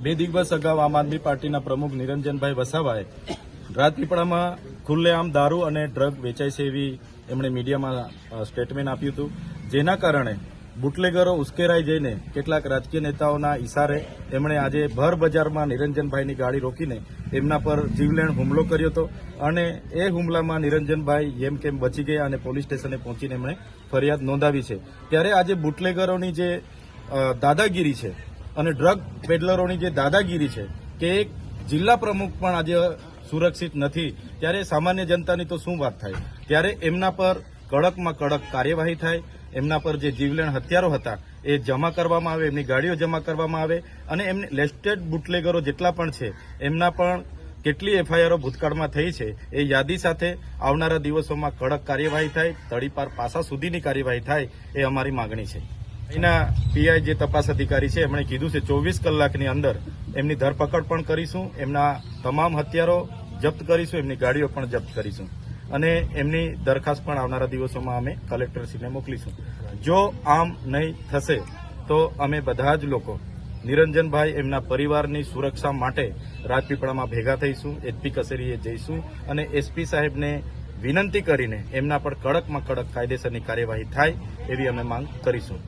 બે દિવસ અગાઉ આમ આદમી પાર્ટીના પ્રમુખ નિરંજનભાઈ વસાવાએ રાજપીપળામાં ખુલ્લેઆમ દારૂ અને ડ્રગ વેચાય છે એવી એમણે મીડિયામાં સ્ટેટમેન્ટ આપ્યું હતું, જેના કારણે બુટલેગરો ઉશ્કેરાઈ જઈને કેટલાક રાજકીય નેતાઓના ઇશારે એમણે આજે ભર બજારમાં નિરંજનભાઈની ગાડી રોકીને એમના પર જીવલેણ હુમલો કર્યો હતો અને એ હુમલામાં નિરંજનભાઈ જેમ કેમ બચી ગયા અને પોલીસ સ્ટેશને પહોંચીને એમણે ફરિયાદ નોંધાવી છે। ત્યારે આજે બુટલેગરોની જે દાદાગીરી છે અને ડ્રગ પેડલરોની જે દાદાગીરી છે કે એક જિલ્લા પ્રમુખ પણ આજે સુરક્ષિત નથી, ત્યારે સામાન્ય જનતાની તો શું વાત થાય। ત્યારે એમના પર કડકમાં કડક કાર્યવાહી થાય, એમના પર જે જીવલેણ હથિયારો હતા એ જમા કરવામાં આવે, એમની ગાડીઓ જમા કરવામાં આવે અને એમને લેસ્ટેડ બુટલેગરો જેટલા પણ છે એમના પણ કેટલી એફઆઈઆરો ભૂતકાળમાં થઈ છે એ યાદી સાથે આવનારા દિવસોમાં કડક કાર્યવાહી થાય, તળીપાર પાસા સુધીની કાર્યવાહી થાય એ અમારી માગણી છે। અહીંના પીઆઈ જે તપાસ અધિકારી છે એમણે કીધું છે 24 કલાકની અંદર એમની ધરપકડ પણ કરીશું, એમના તમામ હથિયારો જપ્ત કરીશું, એમની ગાડીઓ પણ જપ્ત કરીશું અને એમની દરખાસ્ત પણ આવનારા દિવસોમાં અમે કલેક્ટરશ્રીને મોકલીશું। જો આમ નહીં થશે તો અમે બધા જ લોકો નિરંજનભાઈ એમના પરિવારની સુરક્ષા માટે રાજપીપળામાં ભેગા થઈશું, એસપી કચેરીએ જઈશું અને એસપી સાહેબને વિનંતી કરીને એમના પર કડકમાં કડક કાયદેસરની કાર્યવાહી થાય એવી અમે માંગ કરીશું।